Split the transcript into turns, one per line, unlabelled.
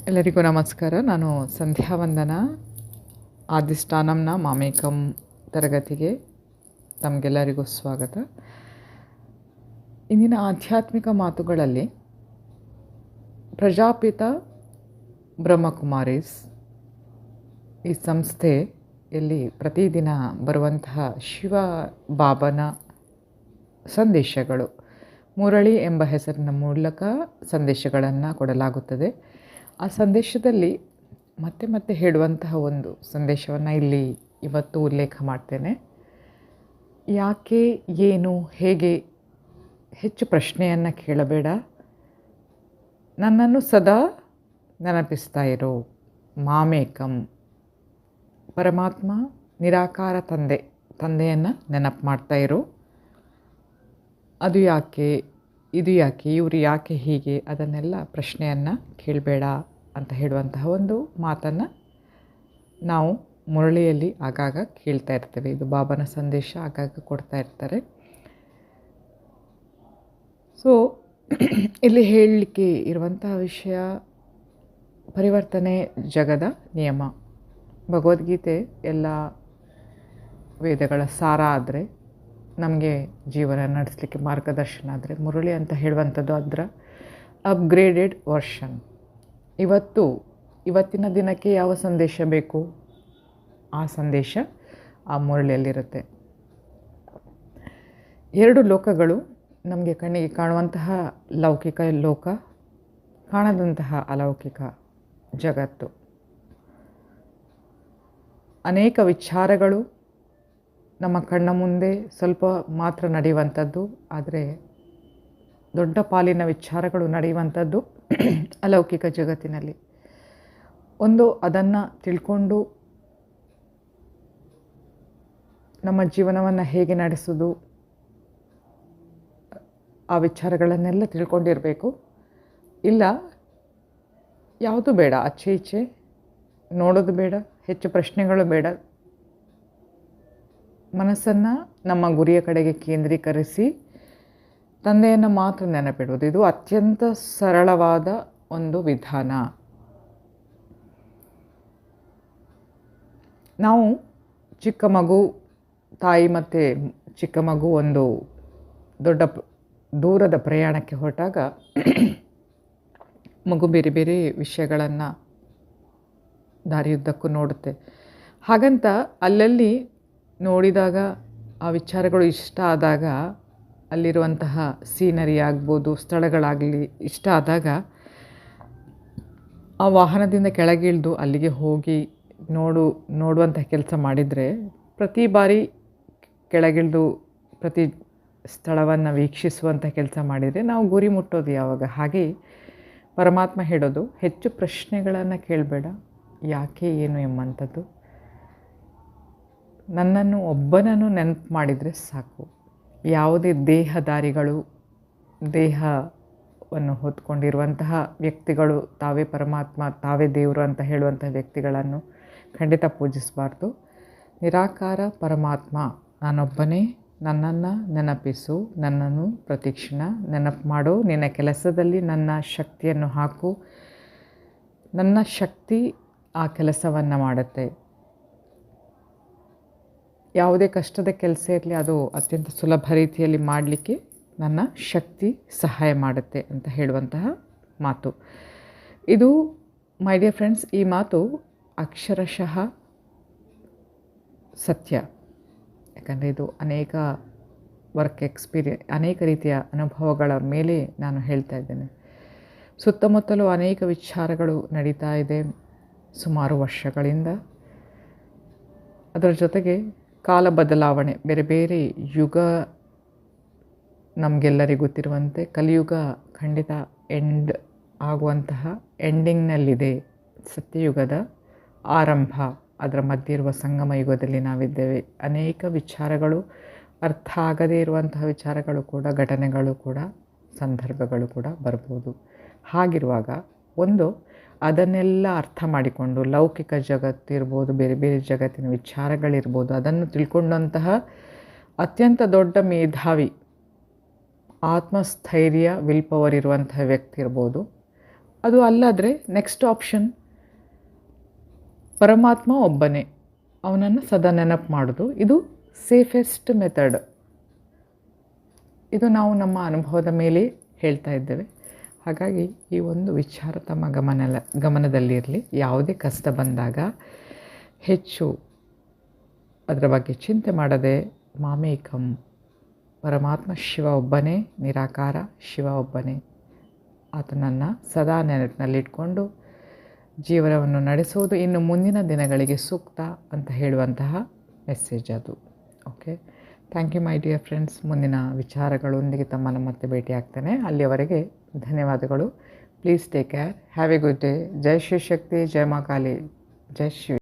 ಎಲ್ಲರಿಗೂ ನಮಸ್ಕಾರ. ನಾನು ಸಂಧ್ಯಾ ವಂದನ ಆದಿಷ್ಟಾನಂನ ಮಾಮೇಕಂ ತರಗತಿಗೆ ತಮಗೆಲ್ಲರಿಗೂ ಸ್ವಾಗತ. ಇಂದಿನ ಆಧ್ಯಾತ್ಮಿಕ ಮಾತುಗಳಲ್ಲಿ ಪ್ರಜಾಪಿತ ಬ್ರಹ್ಮಕುಮಾರೀಸ್ ಈ ಸಂಸ್ಥೆಯಲ್ಲಿ ಪ್ರತಿದಿನ ಬರುವಂತಹ ಶಿವ ಬಾಬನ ಸಂದೇಶಗಳು, ಮುರಳಿ ಎಂಬ ಹೆಸರಿನ ಮೂಲಕ ಸಂದೇಶಗಳನ್ನು ಕೊಡಲಾಗುತ್ತದೆ. ಆ ಸಂದೇಶದಲ್ಲಿ ಮತ್ತೆ ಮತ್ತೆ ಹೇಳುವಂತಹ ಒಂದು ಸಂದೇಶವನ್ನು ಇಲ್ಲಿ ಇವತ್ತು ಉಲ್ಲೇಖ ಮಾಡ್ತೇನೆ. ಯಾಕೆ, ಏನು, ಹೇಗೆ ಹೆಚ್ಚು ಪ್ರಶ್ನೆಯನ್ನು ಕೇಳಬೇಡ, ನನ್ನನ್ನು ಸದಾ ನೆನಪಿಸ್ತಾ ಇರೋ, ಮಾಮೇಕಂ ಪರಮಾತ್ಮ ನಿರಾಕಾರ ತಂದೆಯನ್ನು ನೆನಪು ಮಾಡ್ತಾ ಇರೋ. ಅದು ಯಾಕೆ, ಇದು ಯಾಕೆ, ಇವರು ಯಾಕೆ ಹೀಗೆ, ಅದನ್ನೆಲ್ಲ ಪ್ರಶ್ನೆಯನ್ನು ಕೇಳಬೇಡ ಅಂತ ಹೇಳುವಂತಹ ಒಂದು ಮಾತನ್ನು ನಾವು ಮುರಳಿಯಲ್ಲಿ ಆಗಾಗ ಕೇಳ್ತಾ ಇರ್ತೇವೆ. ಇದು ಬಾಬನ ಸಂದೇಶ ಆಗಾಗ ಕೊಡ್ತಾ ಇರ್ತಾರೆ. ಸೊ ಇಲ್ಲಿ ಹೇಳಲಿಕ್ಕೆ ಇರುವಂತಹ ವಿಷಯ ಪರಿವರ್ತನೆ ಜಗದ ನಿಯಮ. ಭಗವದ್ಗೀತೆ ಎಲ್ಲ ವೇದಗಳ ಸಾರ ಆದರೆ, ನಮಗೆ ಜೀವನ ನಡೆಸಲಿಕ್ಕೆ ಮಾರ್ಗದರ್ಶನ ಆದರೆ, ಮುರಳಿ ಅಂತ ಹೇಳುವಂಥದ್ದು ಅದರ ಅಪ್ಗ್ರೇಡೆಡ್ ವರ್ಷನ್. ಇವತ್ತಿನ ದಿನಕ್ಕೆ ಯಾವ ಸಂದೇಶ ಬೇಕು, ಆ ಸಂದೇಶ ಆ ಮುರಳಿಯಲ್ಲಿರುತ್ತೆ. ಎರಡು ಲೋಕಗಳು ನಮಗೆ ಕಣ್ಣಿಗೆ ಕಾಣುವಂತಹ ಲೌಕಿಕ ಲೋಕ, ಕಾಣದಂತಹ ಅಲೌಕಿಕ ಜಗತ್ತು. ಅನೇಕ ವಿಚಾರಗಳು ನಮ್ಮ ಕಣ್ಣ ಮುಂದೆ ಸ್ವಲ್ಪ ಮಾತ್ರ ನಡೆಯುವಂಥದ್ದು, ಆದರೆ ದೊಡ್ಡ ಪಾಲಿನ ವಿಚಾರಗಳು ನಡೆಯುವಂಥದ್ದು ಅಲೌಕಿಕ ಜಗತ್ತಿನಲ್ಲಿ. ಅದನ್ನು ತಿಳ್ಕೊಂಡು ನಮ್ಮ ಜೀವನವನ್ನು ಹೇಗೆ ನಡೆಸೋದು, ಆ ವಿಚಾರಗಳನ್ನೆಲ್ಲ ತಿಳ್ಕೊಂಡಿರಬೇಕು. ಇಲ್ಲ, ಯಾವುದು ಬೇಡ, ಆಚೆ ಈಚೆ ನೋಡೋದು ಬೇಡ, ಹೆಚ್ಚು ಪ್ರಶ್ನೆಗಳು ಬೇಡ. ಮನಸ್ಸನ್ನು ನಮ್ಮ ಗುರಿಯ ಕಡೆಗೆ ಕೇಂದ್ರೀಕರಿಸಿ ತಂದೆಯನ್ನು ಮಾತ್ರ ನೆನಪಿಡುವುದು. ಇದು ಅತ್ಯಂತ ಸರಳವಾದ ಒಂದು ವಿಧಾನ. ನಾವು ಚಿಕ್ಕ ಮಗು, ತಾಯಿ ಮತ್ತು ಚಿಕ್ಕ ಮಗು ಒಂದು ದೊಡ್ಡ ದೂರದ ಪ್ರಯಾಣಕ್ಕೆ ಹೊರಟಾಗ ಮಗು ಬೇರೆ ಬೇರೆ ವಿಷಯಗಳನ್ನು ದಾರಿಯುದ್ದಕ್ಕೂ ನೋಡುತ್ತೆ. ಹಾಗಂತ ಅಲ್ಲಲ್ಲಿ ನೋಡಿದಾಗ ಆ ವಿಚಾರಗಳು ಇಷ್ಟ ಆದಾಗ, ಅಲ್ಲಿರುವಂತಹ ಸೀನರಿ ಆಗ್ಬೋದು, ಸ್ಥಳಗಳಾಗಲಿ ಇಷ್ಟ ಆದಾಗ ಆ ವಾಹನದಿಂದ ಕೆಳಗಿಳಿದು ಅಲ್ಲಿಗೆ ಹೋಗಿ ನೋಡುವಂತಹ ಕೆಲಸ ಮಾಡಿದರೆ, ಪ್ರತಿ ಬಾರಿ ಕೆಳಗಿಳಿದು ಪ್ರತಿ ಸ್ಥಳವನ್ನು ವೀಕ್ಷಿಸುವಂಥ ಕೆಲಸ ಮಾಡಿದರೆ ನಾವು ಗುರಿ ಮುಟ್ಟೋದು ಯಾವಾಗ? ಹಾಗೆ ಪರಮಾತ್ಮ ಹೇಳೋದು, ಹೆಚ್ಚು ಪ್ರಶ್ನೆಗಳನ್ನು ಕೇಳಬೇಡ, ಯಾಕೆ, ಏನು ಎಂಬಂಥದ್ದು. ನನ್ನನ್ನು ಒಬ್ಬನನ್ನು ನೆನಪು ಮಾಡಿದರೆ ಸಾಕು. ಯಾವುದೇ ದೇಹದಾರಿಗಳು, ದೇಹವನ್ನು ಹೊತ್ಕೊಂಡಿರುವಂತಹ ವ್ಯಕ್ತಿಗಳು, ತಾವೇ ಪರಮಾತ್ಮ, ತಾವೇ ದೇವರು ಅಂತ ಹೇಳುವಂಥ ವ್ಯಕ್ತಿಗಳನ್ನು ಖಂಡಿತ ಪೂಜಿಸಬಾರ್ದು. ನಿರಾಕಾರ ಪರಮಾತ್ಮ ನಾನೊಬ್ಬನೇ, ನನ್ನನ್ನು ನೆನಪಿಸು, ನನ್ನನ್ನು ಪ್ರತಿಕ್ಷಣ ನೆನಪು ಮಾಡು, ನಿನ್ನ ಕೆಲಸದಲ್ಲಿ ನನ್ನ ಶಕ್ತಿಯನ್ನು ಹಾಕು, ನನ್ನ ಶಕ್ತಿ ಆ ಕೆಲಸವನ್ನು ಮಾಡುತ್ತೆ. ಯಾವುದೇ ಕಷ್ಟದ ಕೆಲಸ ಇರಲಿ, ಅದು ಅತ್ಯಂತ ಸುಲಭ ರೀತಿಯಲ್ಲಿ ಮಾಡಲಿಕ್ಕೆ ನನ್ನ ಶಕ್ತಿ ಸಹಾಯ ಮಾಡುತ್ತೆ ಅಂತ ಹೇಳುವಂತಹ ಮಾತು ಇದು. ಮೈ ಡಿಯರ್ ಫ್ರೆಂಡ್ಸ್, ಈ ಮಾತು ಅಕ್ಷರಶಃ ಸತ್ಯ. ಯಾಕಂದರೆ ಇದು ಅನೇಕ ಅನೇಕ ರೀತಿಯ ಅನುಭವಗಳ ಮೇಲೆ ನಾನು ಹೇಳ್ತಾ ಇದ್ದೇನೆ. ಸುತ್ತಮುತ್ತಲೂ ಅನೇಕ ವಿಚಾರಗಳು ನಡೀತಾ ಇದೆ ಸುಮಾರು ವರ್ಷಗಳಿಂದ. ಅದರ ಜೊತೆಗೆ ಕಾಲ ಬದಲಾವಣೆ, ಬೇರೆ ಬೇರೆ ಯುಗ, ನಮಗೆಲ್ಲರಿಗೂ ಗೊತ್ತಿರುವಂತೆ ಕಲಿಯುಗ ಖಂಡಿತ ಆಗುವಂತಹ ಎಂಡಿಂಗ್ನಲ್ಲಿದೆ. ಸತ್ಯಯುಗದ ಆರಂಭ, ಅದರ ಮಧ್ಯೆ ಇರುವ ಸಂಗಮ ಯುಗದಲ್ಲಿ ನಾವಿದ್ದೇವೆ. ಅನೇಕ ವಿಚಾರಗಳು, ಅರ್ಥ ಆಗದೇ ಇರುವಂತಹ ವಿಚಾರಗಳು ಕೂಡ, ಘಟನೆಗಳು ಕೂಡ, ಸಂದರ್ಭಗಳು ಕೂಡ ಬರ್ಬೋದು. ಹಾಗಿರುವಾಗ ಅದನ್ನೆಲ್ಲ ಅರ್ಥ ಮಾಡಿಕೊಂಡು, ಲೌಕಿಕ ಜಗತ್ತಿರ್ಬೋದು, ಬೇರೆ ಬೇರೆ ಜಗತ್ತಿನ ವಿಚಾರಗಳಿರ್ಬೋದು, ಅದನ್ನು ತಿಳ್ಕೊಂಡಂತಹ ಅತ್ಯಂತ ದೊಡ್ಡ ಮೇಧಾವಿ, ಆತ್ಮಸ್ಥೈರ್ಯ, ವಿಲ್ ಪವರ್ ಇರುವಂತಹ ವ್ಯಕ್ತಿ ಇರ್ಬೋದು, ಅದು ಅಲ್ಲಾದರೆ ನೆಕ್ಸ್ಟ್ ಆಪ್ಷನ್ ಪರಮಾತ್ಮ ಒಬ್ಬನೇ, ಅವನನ್ನು ಸದಾ ನೆನಪು ಮಾಡೋದು. ಇದು ಸೇಫೆಸ್ಟ್ ಮೆಥಡ್. ಇದು ನಾವು ನಮ್ಮ ಅನುಭವದ ಮೇಲೆ ಹೇಳ್ತಾ ಇದ್ದೇವೆ. ಹಾಗಾಗಿ ಈ ಒಂದು ವಿಚಾರ ತಮ್ಮ ಗಮನದಲ್ಲಿರಲಿ. ಯಾವುದೇ ಕಷ್ಟ ಬಂದಾಗ ಹೆಚ್ಚು ಅದರ ಬಗ್ಗೆ ಚಿಂತೆ ಮಾಡದೆ ಮಾಮೇಕಂ, ಪರಮಾತ್ಮ ಶಿವ ಒಬ್ಬನೇ, ನಿರಾಕಾರ ಶಿವ ಒಬ್ಬನೇ, ಆತನನ್ನು ಸದಾ ನೆನಪಿನಲ್ಲಿಟ್ಕೊಂಡು ಜೀವನವನ್ನು ನಡೆಸುವುದು ಇನ್ನು ಮುಂದಿನ ದಿನಗಳಿಗೆ ಸೂಕ್ತ ಅಂತ ಹೇಳುವಂತಹ ಮೆಸೇಜ್ ಅದು. Okay, thank you my dear friends. ಮುಂದಿನ ವಿಚಾರಗಳೊಂದಿಗೆ ತಮ್ಮನ್ನು ಮತ್ತೆ ಭೇಟಿ ಆಗ್ತೇನೆ. ಅಲ್ಲಿಯವರೆಗೆ ಧನ್ಯವಾದಗಳು. Please take care. Have a good day. ಜೈ ಶಿವಶಕ್ತಿ, ಜೈ ಮಾ ಕಾಳಿ, ಜೈ ಶಿವ.